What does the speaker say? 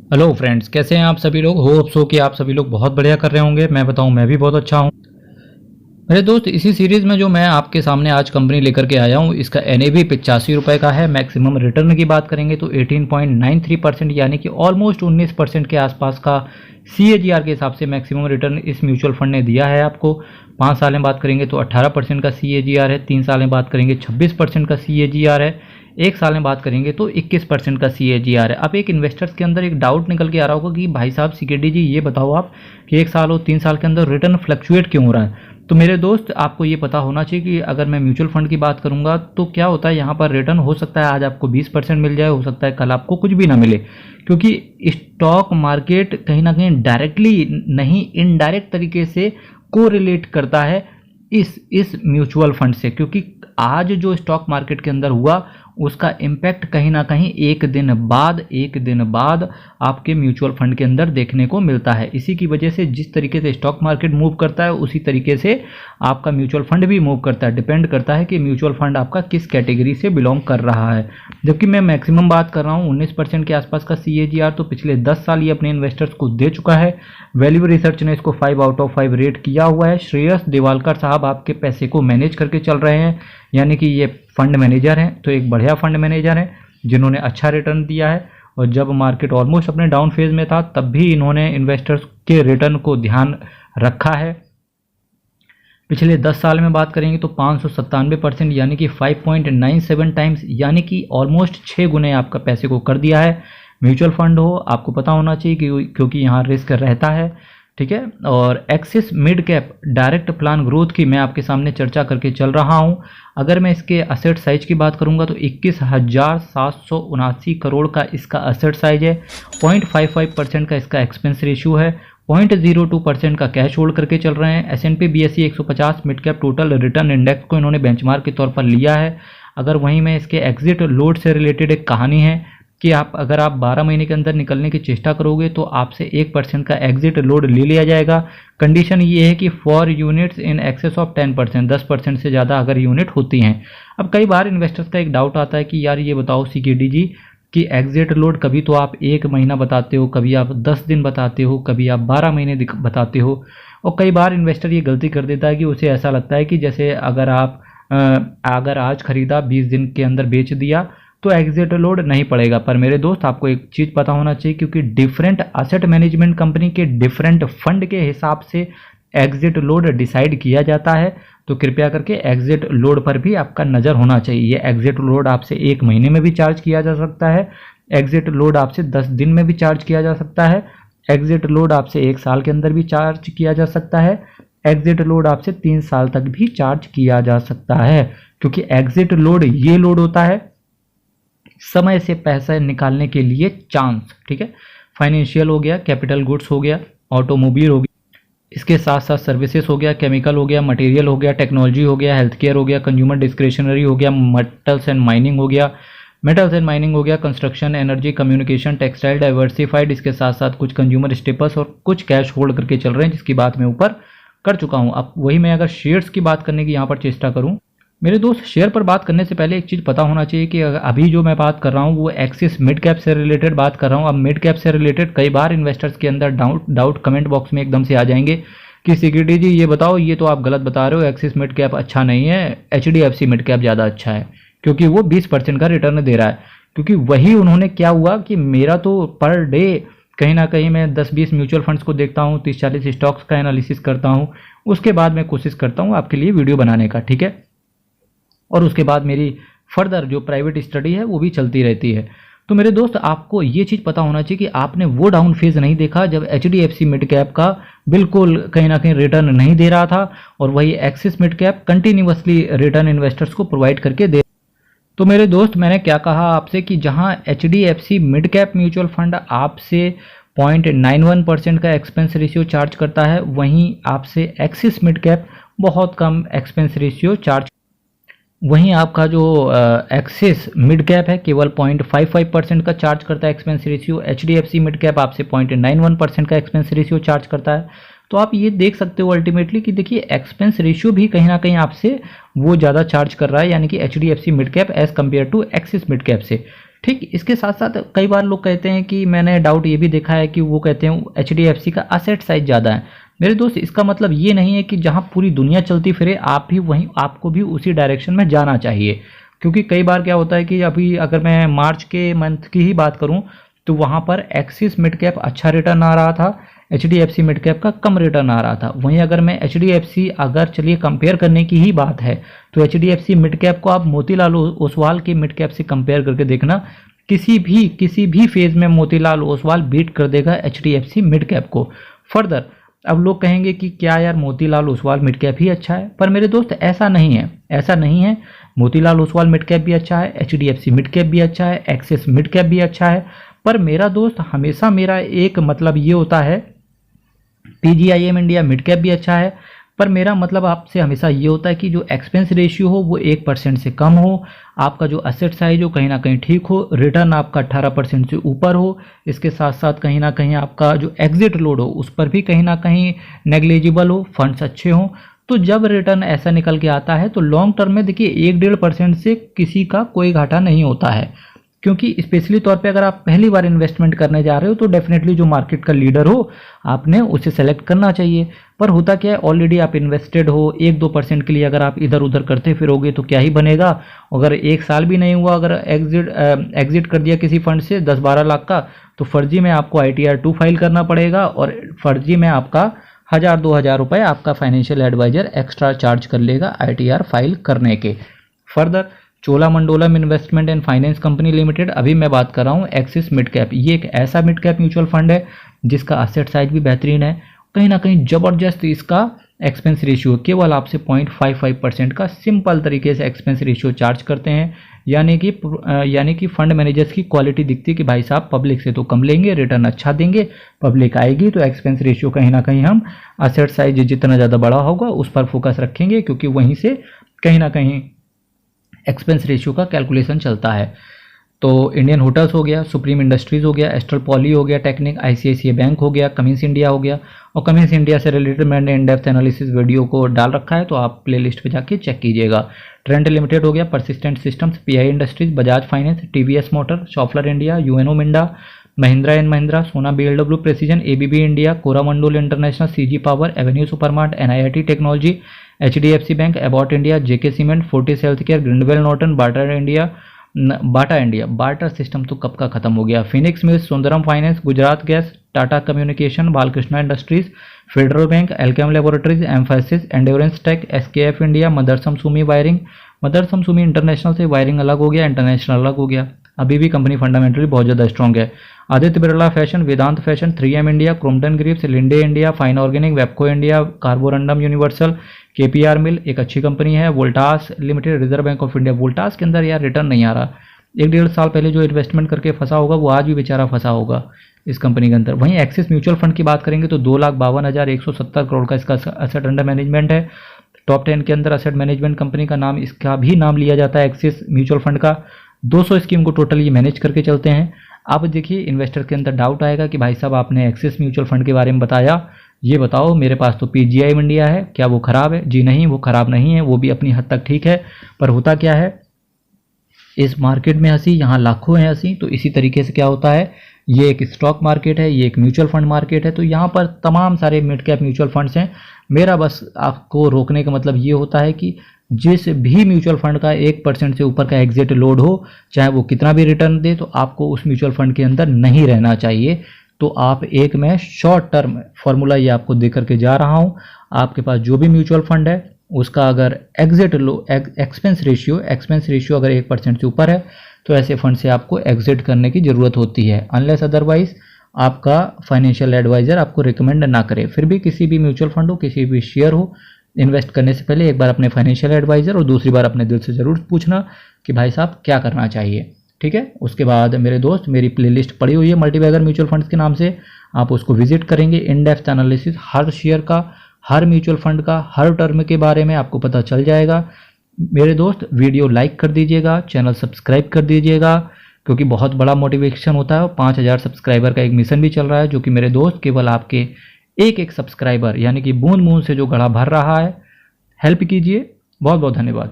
Hello friends, कैसे हैं आप सभी लोग। होप सो कि आप सभी लोग बहुत बढ़िया कर रहे होंगे। मैं बताऊं, मैं भी बहुत अच्छा हूं। मेरे दोस्त, इसी सीरीज़ में जो मैं आपके सामने आज कंपनी लेकर के आया हूं, इसका एनएवी 85 रुपये का है। मैक्सिमम रिटर्न की बात करेंगे तो 18.93% यानी कि ऑलमोस्ट 19% के आसपास का सीएजीआर के हिसाब से मैक्सिमम रिटर्न इस म्यूचुअल फंड ने दिया है आपको। 5 साल में बात करेंगे तो 18% का सीएजीआर है। 3 साल में बात करेंगे 26% का सीएजीआर है। 1 साल में बात करेंगे तो 21% का सीएजीआर है। अब एक इन्वेस्टर्स के अंदर एक डाउट निकल के आ रहा होगा कि भाई साहब सिक्योरिटी जी, ये बताओ आप कि 1 साल और 3 साल के अंदर रिटर्न फ्लक्चुएट क्यों हो रहा है। तो मेरे दोस्त, आपको ये पता होना चाहिए कि अगर मैं म्यूचुअल फंड की बात करूंगा तो क्या होता है, यहाँ पर रिटर्न हो सकता है आज आपको 20% मिल जाए, हो सकता है कल आपको कुछ भी ना मिले, क्योंकि स्टॉक मार्केट कहीं ना कहीं डायरेक्टली नहीं, इनडायरेक्ट तरीके से कोरिलेट करता है इस म्यूचुअल फंड से। क्योंकि आज जो स्टॉक मार्केट के अंदर हुआ उसका इम्पैक्ट कहीं ना कहीं एक दिन बाद आपके म्यूचुअल फंड के अंदर देखने को मिलता है। इसी की वजह से जिस तरीके से स्टॉक मार्केट मूव करता है उसी तरीके से आपका म्यूचुअल फंड भी मूव करता है। डिपेंड करता है कि म्यूचुअल फंड आपका किस कैटेगरी से बिलोंग कर रहा है। जबकि मैं मैक्सिमम बात कर रहा हूँ 19% के आसपास का सीएजीआर, तो पिछले 10 साल ये अपने इन्वेस्टर्स को दे चुका है। वैल्यू रिसर्च ने इसको 5/5 रेट किया हुआ है। श्रेयस दिवालकर साहब आपके पैसे को मैनेज करके चल रहे हैं, यानी कि ये फंड मैनेजर हैं, तो एक बढ़िया फंड मैनेजर हैं जिन्होंने अच्छा रिटर्न दिया है। और जब मार्केट ऑलमोस्ट अपने डाउन फेज में था तब भी इन्होंने इन्वेस्टर्स के रिटर्न को ध्यान रखा है। पिछले 10 साल में बात करेंगे तो 597% यानी कि 5.97 टाइम्स, यानी कि ऑलमोस्ट 6 गुने आपका पैसे को कर दिया है। म्यूचुअल फंड हो, आपको पता होना चाहिए क्योंकि यहाँ रिस्क रहता है, ठीक है। और axis mid cap direct plan growth की मैं आपके सामने चर्चा करके चल रहा हूँ। अगर मैं इसके असेट साइज की बात करूंगा तो 21,779 करोड़ का इसका असेट साइज है। 0.55% का इसका एक्सपेंस रेशियो है। 0.02% का कैश होल्ड करके चल रहे हैं। S&P BSE 150 mid cap total return index को इन्होंने बेंचमार्क के तौर पर लिया है। अगर वहीं में इसके एग्जिट लोड से रिलेटेड एक कहानी है कि अगर आप 12 महीने के अंदर निकलने की चेष्टा करोगे तो आपसे 1% का एग्जिट लोड ले लिया जाएगा। कंडीशन ये है कि for units in excess of 10%, 10% से ज़्यादा अगर यूनिट होती हैं। अब कई बार इन्वेस्टर्स का एक डाउट आता है कि यार ये बताओ सीकेडी जी कि एग्जिट लोड कभी तो आप 1 महीना बताते हो, कभी आप 10 दिन बताते हो, कभी आप 12 महीने बताते हो। और कई बार इन्वेस्टर ये गलती कर देता है कि उसे ऐसा लगता है कि जैसे अगर आज खरीदा 20 दिन के अंदर बेच दिया तो एग्जिट लोड नहीं पड़ेगा। पर मेरे दोस्त, आपको एक चीज़ पता होना चाहिए, क्योंकि डिफरेंट असेट मैनेजमेंट कंपनी के डिफरेंट फंड के हिसाब से एग्जिट लोड डिसाइड किया जाता है। तो कृपया करके एग्जिट लोड पर भी आपका नज़र होना चाहिए। ये एग्जिट लोड आपसे 1 महीने में भी चार्ज किया जा सकता है, एग्जिट लोड आपसे 10 दिन में भी चार्ज किया जा सकता है, एग्जिट लोड आपसे 1 साल के अंदर भी चार्ज किया जा सकता है, एग्जिट लोड आपसे 3 साल तक भी चार्ज किया जा सकता है। क्योंकि एग्जिट लोड ये लोड होता है समय से पैसा निकालने के लिए चांस, ठीक है। फाइनेंशियल हो गया, कैपिटल गुड्स हो गया, ऑटोमोबाइल हो गया, इसके साथ साथ सर्विसेज हो गया, केमिकल हो गया, मटेरियल हो गया, टेक्नोलॉजी हो गया, हेल्थ केयर हो गया, कंज्यूमर डिस्क्रिशनरी हो गया, मेटल्स एंड माइनिंग हो गया, construction, energy, communication, textile, diversified, इसके साथ साथ कुछ कंज्यूमर स्टेपल्स और कुछ कैश होल्ड करके चल रहे हैं, जिसकी बात मैं ऊपर कर चुका हूँ। अब वही मैं अगर शेयर्स की बात करने की यहाँ पर चेष्टा करूँ, मेरे दोस्त, शेयर पर बात करने से पहले एक चीज़ पता होना चाहिए कि अभी जो मैं बात कर रहा हूँ वो एक्सिस मिड कैप से रिलेटेड बात कर रहा हूँ। अब मिड कैप से रिलेटेड कई बार इन्वेस्टर्स के अंदर डाउट कमेंट बॉक्स में एकदम से आ जाएंगे कि सिक्योरिटी जी ये बताओ, ये तो आप गलत बता रहे हो, एक्सिस मिड कैप अच्छा नहीं है, HDFC मिड कैप ज़्यादा अच्छा है क्योंकि वो 20% का रिटर्न दे रहा है। क्योंकि वही उन्होंने क्या हुआ कि मेरा तो पर डे कहीं ना कहीं मैं 10-20 म्यूचुअल फंड्स को देखता हूँ, 30-40 स्टॉक्स का एनालिसिस करता हूँ, उसके बाद मैं कोशिश करता हूँ आपके लिए वीडियो बनाने का, ठीक है। और उसके बाद मेरी फर्दर जो प्राइवेट स्टडी है वो भी चलती रहती है। तो मेरे दोस्त, आपको ये चीज़ पता होना चाहिए कि आपने वो डाउन फेज नहीं देखा जब HDFC मिड कैप का बिल्कुल कहीं ना कहीं रिटर्न नहीं दे रहा था, और वही axis mid cap continuously return investors को प्रोवाइड करके दे। तो मेरे दोस्त, मैंने क्या कहा आपसे कि जहां HDFC mid cap mutual fund आपसे 0.91% का एक्सपेंस रेशियो चार्ज करता है, वहीं आपसे एक्सिस मिड कैप बहुत कम एक्सपेंस रेशियो चार्ज। वहीं आपका जो एक्सिस मिड कैप है केवल 0.55% का चार्ज करता है expense ratio. HDFC mid cap आपसे 0.91% का एक्सपेंस रेशियो चार्ज करता है। तो आप ये देख सकते हो अल्टीमेटली कि देखिए एक्सपेंस रेशियो भी कहीं ना कहीं आपसे वो ज़्यादा चार्ज कर रहा है, यानी कि HDFC mid cap as compare to Axis mid cap से, ठीक, इसके साथ साथ कई बार लोग कहते हैं कि मैंने डाउट ये भी देखा है कि वो कहते हैं HDFC का असेट साइज ज़्यादा है। मेरे दोस्त, इसका मतलब ये नहीं है कि जहाँ पूरी दुनिया चलती फिरे आप भी वहीं, आपको भी उसी डायरेक्शन में जाना चाहिए। क्योंकि कई बार क्या होता है कि अभी अगर मैं मार्च के मंथ की ही बात करूं तो वहां पर एक्सिस मिड कैप अच्छा रिटर्न आ रहा था, HDFC मिड कैप का कम रिटर्न आ रहा था। वहीं अगर मैं HDFC, अगर चलिए कंपेयर करने की ही बात है तो HDFC मिड कैप को आप मोतीलाल ओसवाल के मिड कैप से कंपेयर करके देखना, किसी भी फेज में मोतीलाल ओसवाल बीट कर देगा HDFC मिड कैप को। फर्दर अब लोग कहेंगे कि क्या यार मोतीलाल ओसवाल मिड कैप ही अच्छा है, पर मेरे दोस्त ऐसा नहीं है, ऐसा नहीं है। मोतीलाल ओसवाल मिड कैप भी अच्छा है, HDFC मिड कैप भी अच्छा है, एक्सिस मिड कैप भी अच्छा है, पर मेरा दोस्त हमेशा मेरा एक मतलब ये होता है, PGIM इंडिया मिड कैप भी अच्छा है, पर मेरा मतलब आपसे हमेशा ये होता है कि जो एक्सपेंस रेशियो हो वो 1% से कम हो, आपका जो असेट साइज हो कहीं ना कहीं ठीक हो, रिटर्न आपका 18% से ऊपर हो, इसके साथ साथ कहीं ना कहीं आपका जो एग्जिट लोड हो उस पर भी कहीं ना कहीं नेग्लिजिबल हो, फंड्स अच्छे हों। तो जब रिटर्न ऐसा निकल के आता है तो लॉन्ग टर्म में देखिए 1-1.5% से किसी का कोई घाटा नहीं होता है। क्योंकि स्पेशली तौर पे अगर आप पहली बार इन्वेस्टमेंट करने जा रहे हो तो डेफिनेटली जो मार्केट का लीडर हो आपने उसे सेलेक्ट करना चाहिए। पर होता क्या है, ऑलरेडी आप इन्वेस्टेड हो, 1-2% के लिए अगर आप इधर उधर करते फिरोगे तो क्या ही बनेगा। अगर 1 साल भी नहीं हुआ, अगर एग्जिट कर दिया किसी फंड से 10-12 लाख का, तो फर्जी में आपको ITR 2 फाइल करना पड़ेगा और फर्जी में आपका 1000-2000 रुपये आपका फाइनेंशियल एडवाइजर एक्स्ट्रा चार्ज कर लेगा ITR फाइल करने के। Further Cholamandalam investment and finance company limited, अभी मैं बात कर रहा हूँ एक्सिस मिड कैप, ये एक ऐसा मिड कैप म्यूचुअल फंड है जिसका असेट साइज भी बेहतरीन है, कहीं ना कहीं ज़बरदस्त इसका एक्सपेंस रेशियो, केवल आपसे 0.55% का सिंपल तरीके से एक्सपेंस रेशियो चार्ज करते हैं। यानी कि फंड मैनेजर्स की क्वालिटी दिखती है कि भाई साहब पब्लिक से तो कम लेंगे, रिटर्न अच्छा देंगे, पब्लिक आएगी तो एक्सपेंस रेशियो कहीं ना कहीं हम असेट साइज जितना ज़्यादा बड़ा होगा उस पर फोकस रखेंगे, क्योंकि वहीं से कहीं ना कहीं एक्सपेंस रेशियो का कैलकुलेशन चलता है। तो इंडियन होटल्स हो गया, सुप्रीम इंडस्ट्रीज़ हो गया, एस्ट्रल पॉली हो गया, टेक्निक, ICICI बैंक हो गया, कमिंस इंडिया हो गया। और कमिंस इंडिया से रिलेटेड मैंने इन डेप्थ एनालिसिस वीडियो को डाल रखा है, तो आप प्लेलिस्ट पे जाके चेक कीजिएगा। ट्रेंड लिमिटेड हो गया, persistent systems, PI industries, Bajaj finance, TVS motor, Schaeffler India, UNO Minda, Mahindra and Mahindra, Sona BLW precision, ABB India, Coromandel international, CG power, avenue supermart, NIIT technology, HDFC bank, Abbott India, JK cement, Fortis health care, Grindwell Norton, Bata system तो कब का खत्म हो गया, Phoenix mills, Sundaram finance, Gujarat gas, Tata communication, Balkrishna industries, federal bank, Alkem laboratories, Mphasis, endurance tech, SKF India, मदरसम Sumi wiring. मदरसम Sumi international से wiring अलग हो गया, इंटरनेशनल अलग हो गया, अभी भी कंपनी फंडामेंटली बहुत ज़्यादा स्ट्रॉन्ग है। Aditya Birla fashion, Vedant fashion, 3M India, Crompton Greaves, Linde India, fine organic, Wabco India, Carborundum universal, KPR mill एक अच्छी कंपनी है, Voltas limited, reserve bank of India. Voltas के अंदर यार रिटर्न नहीं आ रहा, 1-1.5 साल पहले जो इन्वेस्टमेंट करके फंसा होगा वो आज भी बेचारा फंसा होगा इस कंपनी के अंदर। वहीं एक्सिस म्यूचुअल फंड की बात करेंगे तो 2,52,170 करोड़ का इसका असेट अंडर मैनेजमेंट है। टॉप 10 के अंदर असेट मैनेजमेंट कंपनी का नाम, इसका भी नाम लिया जाता है एक्सिस म्यूचुअल फंड का। 200 स्कीम को टोटल ये मैनेज करके चलते हैं। अब देखिए इन्वेस्टर के अंदर डाउट आएगा कि भाई साहब आपने एक्सिस म्यूचुअल फंड के बारे में बताया, ये बताओ मेरे पास तो PGIM इंडिया है, क्या वो खराब है? जी नहीं, वो खराब नहीं है, वो भी अपनी हद तक ठीक है। पर होता क्या है, इस मार्केट में हंसी, यहाँ लाखों है हंसी। तो इसी तरीके से क्या होता है, ये एक स्टॉक मार्केट है, ये एक म्यूचुअल फंड मार्केट है, तो यहाँ पर तमाम सारे मिड कैप म्यूचुअल फंड्स हैं। मेरा बस आपको रोकने का मतलब ये होता है कि जिस भी म्यूचुअल फंड का 1% से ऊपर का एग्जिट लोड हो, चाहे वो कितना भी रिटर्न दे, तो आपको उस म्यूचुअल फंड के अंदर नहीं रहना चाहिए। तो आप एक मैं शॉर्ट टर्म फॉर्मूला ये आपको दे करके जा रहा हूँ। आपके पास जो भी म्यूचुअल फंड है उसका अगर एक्सपेंस रेशियो अगर 1% से ऊपर है तो ऐसे फंड से आपको एग्जिट करने की ज़रूरत होती है, अनलेस अदरवाइज आपका फाइनेंशियल एडवाइज़र आपको रिकमेंड ना करे। फिर भी किसी भी म्यूचुअल फंड हो, किसी भी शेयर हो, इन्वेस्ट करने से पहले एक बार अपने फाइनेंशियल एडवाइज़र और दूसरी बार अपने दिल से ज़रूर पूछना कि भाई साहब क्या करना चाहिए, ठीक है। उसके बाद मेरे दोस्त, मेरी प्लेलिस्ट पड़ी हुई है मल्टीबैगर म्यूचुअल फंड्स के नाम से, आप उसको विजिट करेंगे। In depth analysis her share का, हर म्यूचुअल फंड का, हर टर्म के बारे में आपको पता चल जाएगा। मेरे दोस्त वीडियो लाइक कर दीजिएगा, चैनल सब्सक्राइब कर दीजिएगा, क्योंकि बहुत बड़ा मोटिवेशन होता है। 5000 सब्सक्राइबर का एक मिशन भी चल रहा है, जो कि मेरे दोस्त केवल आपके एक सब्सक्राइबर यानी कि बूंद बूंद से जो घड़ा भर रहा है, हेल्प कीजिए। बहुत बहुत धन्यवाद।